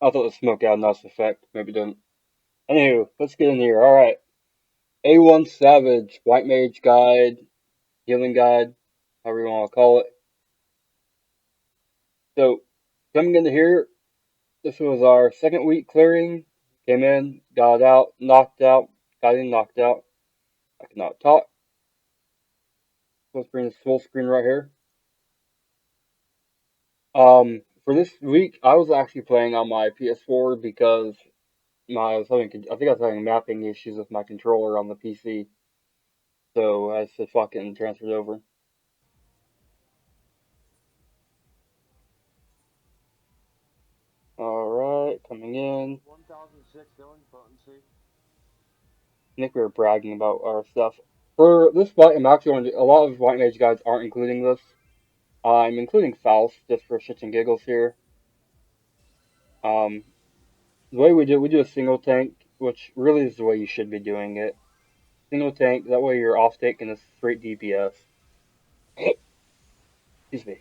I thought the smoke had a nice effect. Maybe it didn't. Anywho, let's get in here. Alright. A1 Savage, White Mage Guide, Healing Guide, however you want to call it. So, coming into here, this was our second week clearing. Came in, got out, knocked out, got in, knocked out. I cannot talk. Let's bring this full screen right here. For this week, I was actually playing on my PS4 because I think I was having mapping issues with my controller on the PC. So I just fucking transferred over. Alright, coming in. 1006 healing potency. I think we were bragging about our stuff. For this fight, I'm actually going to, a lot of White Mage guys aren't including this. I'm including Faust just for shits and giggles here. Um, the way we do a single tank, which really is the way you should be doing it. Single tank, that way you're off taking a straight DPS. Excuse me.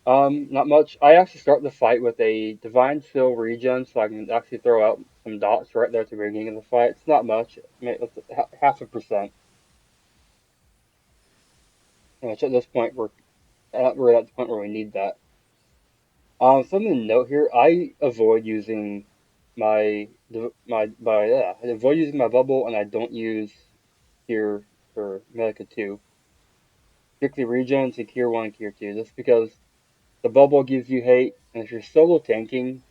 Not much. I actually start the fight with a Divine Seal regen, so I can actually throw out some dots right there at the beginning of the fight. It's not much, it's half a percent. Which at this point we're at the point where we need that. Something to note here: I avoid using I avoid using my bubble, and I don't use Cure for Medica 2. Strictly regen to Cure 1 and Cure 2, just because the bubble gives you hate, and if you're solo tanking,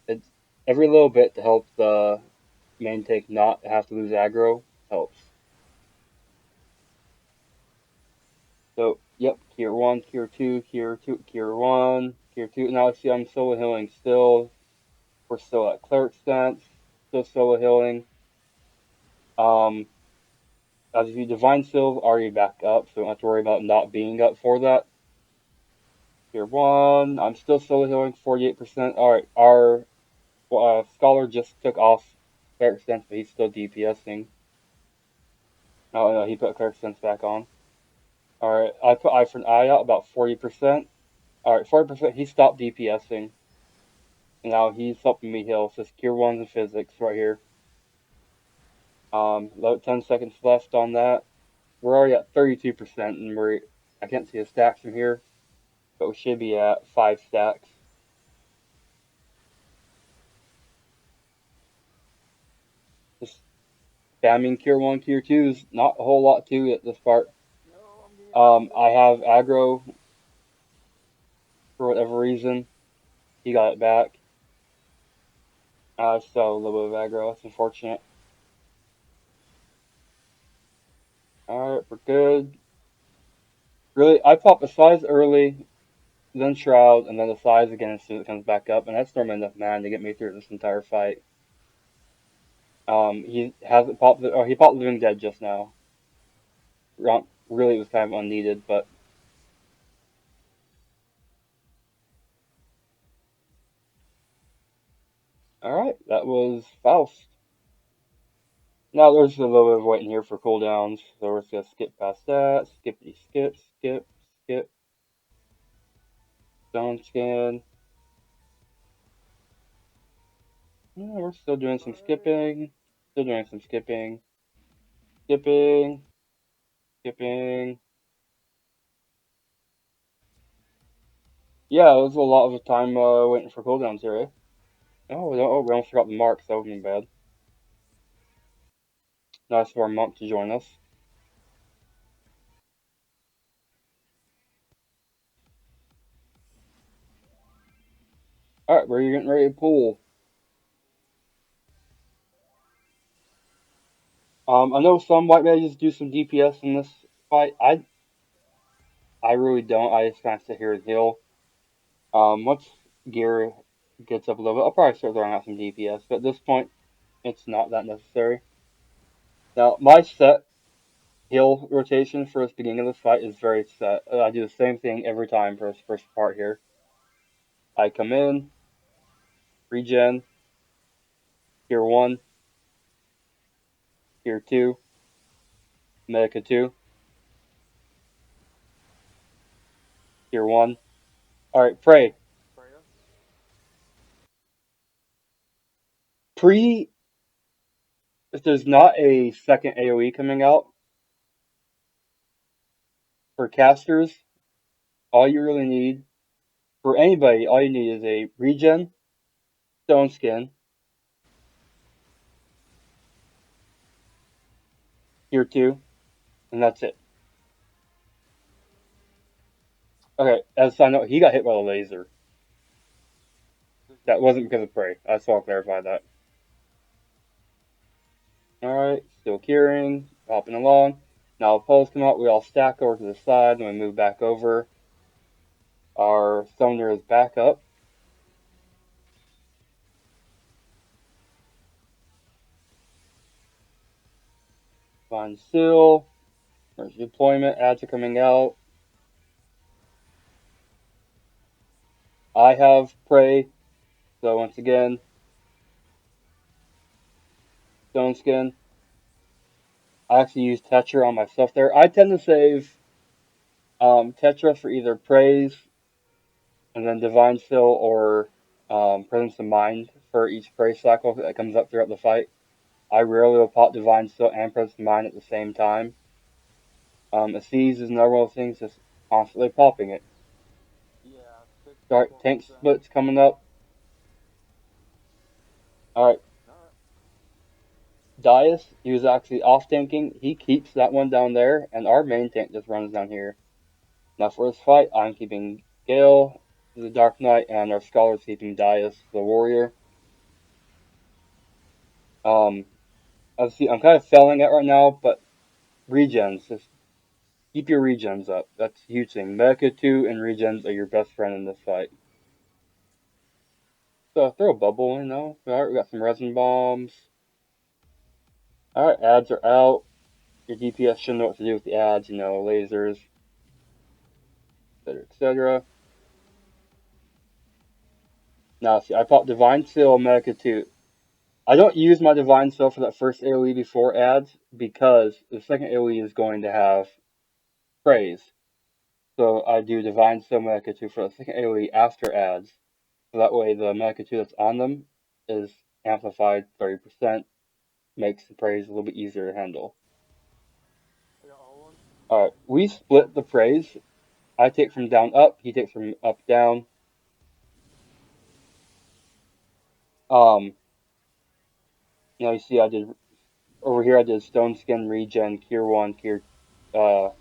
it's every little bit to help the main tank not have to lose aggro helps. So, yep, Cure 1, Cure 2, Cure 2, Cure 1, Cure 2. Now, see, I'm solo healing still. We're still at Cleric stance, still solo healing. Um, as you Divine Seal already back up, so we don't have to worry about not being up for that. Cure 1, I'm still solo healing 48%. Alright, our Scholar just took off Cleric stance, but he's still DPSing. Oh no, he put Cleric stance back on. Alright, I put Eye for an Eye out about 40%. Alright, 40%, he stopped DPSing. And now he's helping me heal. So it's Cure 1 in physics right here. About 10 seconds left on that. We're already at 32%, and I can't see the stacks from here, but we should be at 5 stacks. Just spamming Cure 1, Cure 2 is not a whole lot to it this part. No, I'm getting out I here. have aggro for whatever reason. He got it back. So a little bit of aggro. That's unfortunate. Alright, we're good. Really, I pop a size early, then Shroud, and then the size again as soon as it comes back up, and that's normally enough mana to get me through this entire fight. He hasn't popped. He popped Living Dead just now. Really, it was kind of unneeded, but all right, that was Faust. Now there's a little bit of waiting here for cooldowns, so we're just gonna skip past that. Skippity skip, skip, skip. Stone scan. Yeah, we're still doing some Alright. skipping. Still doing some skipping. Skipping. Skipping. Yeah, it was a lot of time waiting for cooldowns here, eh? We almost forgot the marks. That would have been bad. Nice for a monk to join us. All right, we're getting ready to pull. I know some white mages do some DPS in this fight. I really don't. I just kind of sit here and heal. Once gear gets up a little bit, I'll probably start throwing out some DPS. But at this point, it's not that necessary. Now, my set heal rotation for this beginning of this fight is very set. I do the same thing every time for this first part here. I come in, regen, tier 1, tier 2, medica 2, tier 1. Alright, pray. Pre, if there's not a second AoE coming out for casters, all you really need for anybody, all you need is a regen, stone skin, tier two, and that's it. Okay, as I know, he got hit by a laser. That wasn't because of prey. I just want to clarify that. Alright, still curing, hopping along. Now pulls come out, we all stack over to the side, and we move back over. Our thunder is back up. Find seal. There's deployment, ads are coming out. I have prey, so once again, stone skin. I actually use Tetra on myself there. I tend to save Tetra for either praise and then divine seal or presence of mind for each praise cycle that comes up throughout the fight. I rarely will pop divine seal and presence of mind at the same time. A seize is another one of those things, just constantly popping it. Yeah, six Alright, tank points. splits coming up. Alright, Alright. Dias, he was actually off tanking. He keeps that one down there, and our main tank just runs down here. Now for this fight, I'm keeping Gale, the Dark Knight, and our Scholar's keeping Dias, the Warrior. Um, obviously, I'm kind of failing it right now, but regens, just keep your regens up. That's a huge thing. Medica 2 and regens are your best friend in this fight. So throw a bubble in, though. Alright, we got some resin bombs. Alright, ads are out. Your DPS should know what to do with the ads, lasers, etc., etc. Now, see, I popped Divine Seal Medica 2. I don't use my Divine Seal for that first AoE before ads because the second AoE is going to have praise. So I do Divine Seal Medica 2 for the second AoE after ads. So that way the Medica 2 that's on them is amplified 30%, makes the praise a little bit easier to handle. I got all one. Alright, we split the praise. I take from down up, he takes from up down. Um, you see I did over here I did Stone Skin Regen, Cure 1, Cure alright,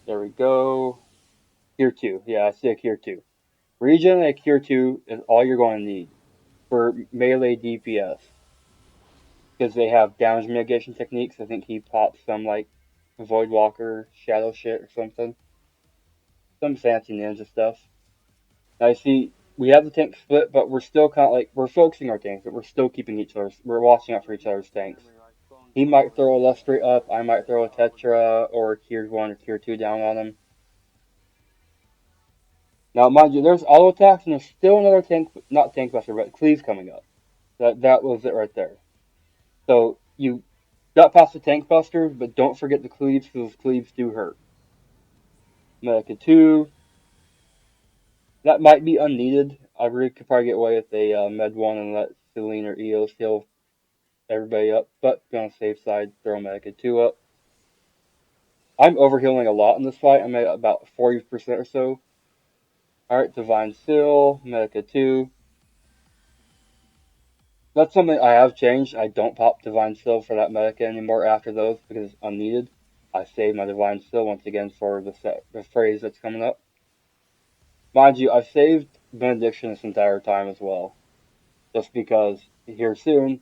there we go. Cure 2. Yeah, I see a Cure 2. Regen and a Cure 2 is all you're going to need for melee DPS. Because they have damage mitigation techniques. I think he pops some like Voidwalker, Shadow shit or something. Some fancy ninja stuff. Now you see, we have the tank split, but we're still kind of like, we're focusing our tanks, but we're still keeping we're watching out for each other's tanks. Enemy like throwing He bubble might in. throw a Lustry up, I might throw a Would you like Tetra or a Tier 1 or Tier 2 down on him. Now, mind you, there's auto attacks, and there's still another tank, not tank buster, but cleave coming up. That was it right there. So you got past the tank busters, but don't forget the cleaves, because cleaves do hurt. Medica 2, that might be unneeded. I really could probably get away with a Med 1 and let Celine or Eos heal everybody up, but be on the safe side, throw Medica 2 up. I'm overhealing a lot in this fight. I'm at about 40% or so. Alright, Divine Seal, Medica 2. That's something I have changed. I don't pop Divine Seal for that Medica anymore after those because it's unneeded. I save my Divine Seal once again for the phrase that's coming up. Mind you, I've saved Benediction this entire time as well. Just because here soon,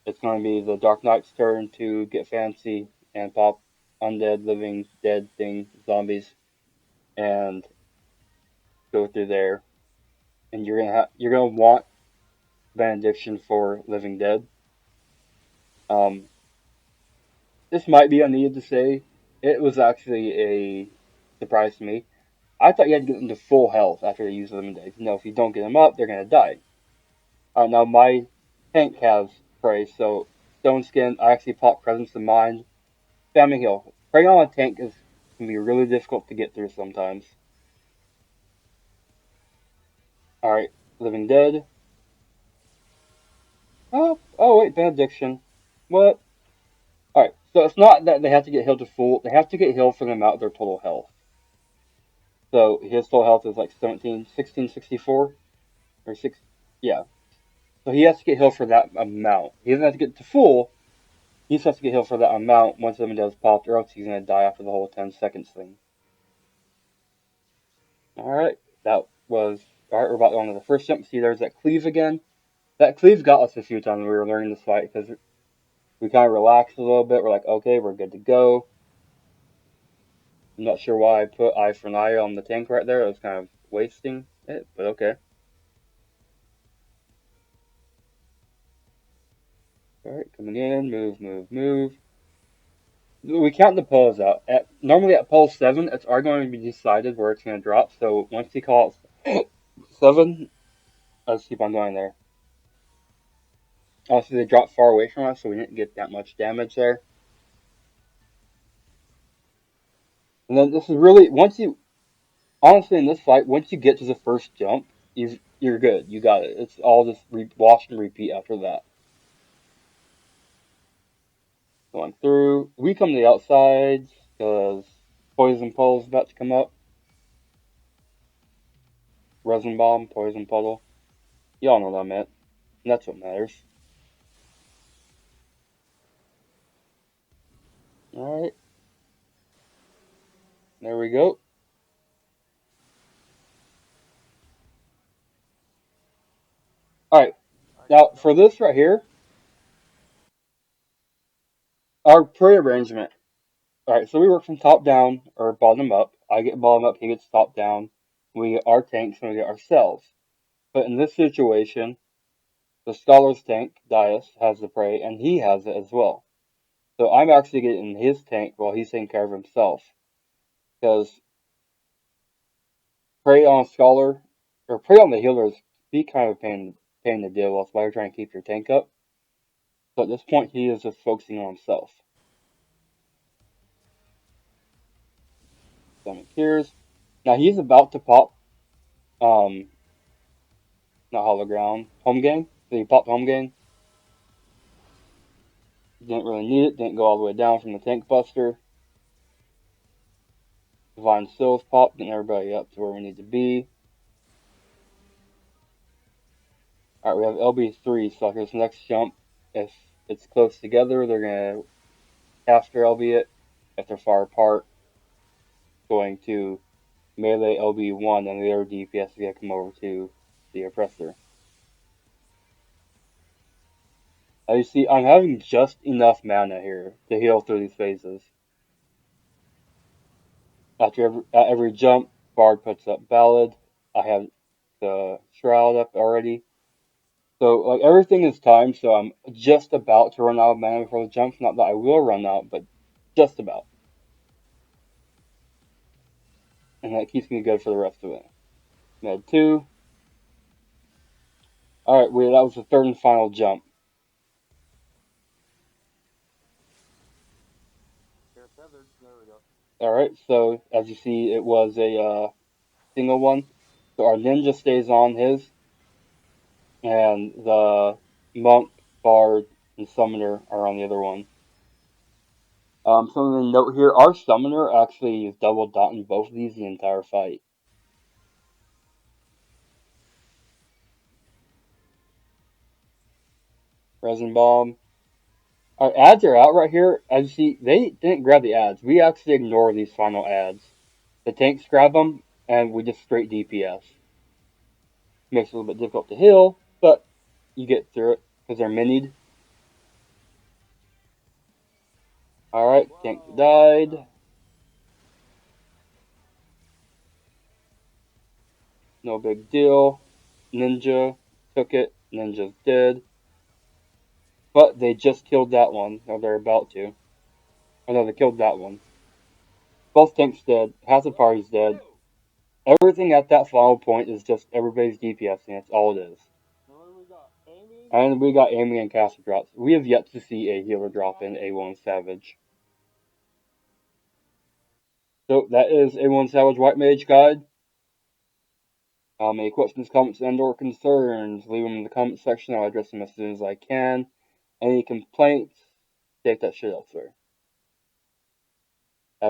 it's going to be the Dark Knight's turn to get fancy and pop undead, living, dead thing, zombies, and go through there. And you're gonna want Benediction for Living Dead. Um, this might be unneeded to say. It was actually a surprise to me. I thought you had to get them to full health after they use Living Dead. If you don't get them up, they're gonna die. Now my tank has prey, so Stone Skin. I actually pop Presence of Mind. Spamming heal. Preying on a tank is can be really difficult to get through sometimes. All right. Living Dead. Oh wait, Benediction. What? Alright, so it's not that they have to get healed to full, they have to get healed for the amount of their total health. So his total health is like 1664 or 6, yeah. So he has to get healed for that amount. He doesn't have to get to full, he just has to get healed for that amount once Living Dead's popped, or else he's gonna die after the whole 10 seconds thing. Alright, that was, alright, we're about on to the first jump. See, there's that cleave again. That cleave got us a few times when we were learning this fight, because we kind of relaxed a little bit. We're like, okay, we're good to go. I'm not sure why I put eye for an eye on the tank right there. It was kind of wasting it, but okay. Alright, coming in, move, move, move. We count the pulls out. Normally at pull 7, it's already going to be decided where it's going to drop, so once he calls 7, let's keep on going there. Also, they dropped far away from us, so we didn't get that much damage there. And then this is really, once you, honestly in this fight, once you get to the first jump, you're good. You got it. It's all just wash and repeat after that. Going through. We come to the outsides because poison puddle's about to come up. Resin bomb, poison puddle. Y'all know what I meant. And that's what matters. Alright, there we go. Alright, I got now for double. this right here, our pre-arrangement. Alright, so we work from top down or bottom up. I get bottom up, he gets top down. We get our tanks and we get ourselves. But in this situation, the scholar's tank, Dias, has the prey and he has it as well. So I'm actually getting his tank while he's taking care of himself. Because prey on a scholar, or prey on the healers, be kind of a pain to deal with while you're trying to keep your tank up. So at this point, he is just focusing on himself. Stomach tears. Now he's about to pop, um, not hollow ground, home gang. So he popped home gang. Didn't really need it. Didn't go all the way down from the tank buster. Divine Stills popped, getting everybody up to where we need to be. Alright, we have LB3, so after this next jump, if it's close together, they're going to caster LB it. If they're far apart, going to melee LB1, and the other DPS is going to come over to the oppressor. As you see, I'm having just enough mana here to heal through these phases. At every jump, Bard puts up Ballad. I have the Shroud up already. So, like, everything is timed, so I'm just about to run out of mana before the jumps. Not that I will run out, but just about. And that keeps me good for the rest of it. Med 2. Alright, that was the third and final jump. They're tethered. There we go. Alright, so as you see, it was a single one. So our ninja stays on his, and the monk, bard, and summoner are on the other one. Something to note here, our summoner actually is double dot in both of these the entire fight. Resin bomb. Our ads are out right here. As you see, they didn't grab the ads. We actually ignore these final ads. The tanks grab them, and we just straight DPS. Makes it a little bit difficult to heal, but you get through it because they're minied. Alright, tank Whoa, I got died. knocked. No big deal. Ninja took it. Ninja's dead. But they just killed that one. Or they're about to. Oh no, they killed that one. Both tanks dead. Half the party's dead. Everything at that final point is just everybody's DPS, and that's all it is. And then we got Amy. And we got aiming and caster drops. We have yet to see a healer drop in A1 Savage. So that is A1 Savage White Mage Guide. Any questions, comments, and/or concerns, leave them in the comment section. I'll address them as soon as I can. Any complaints, take that shit elsewhere.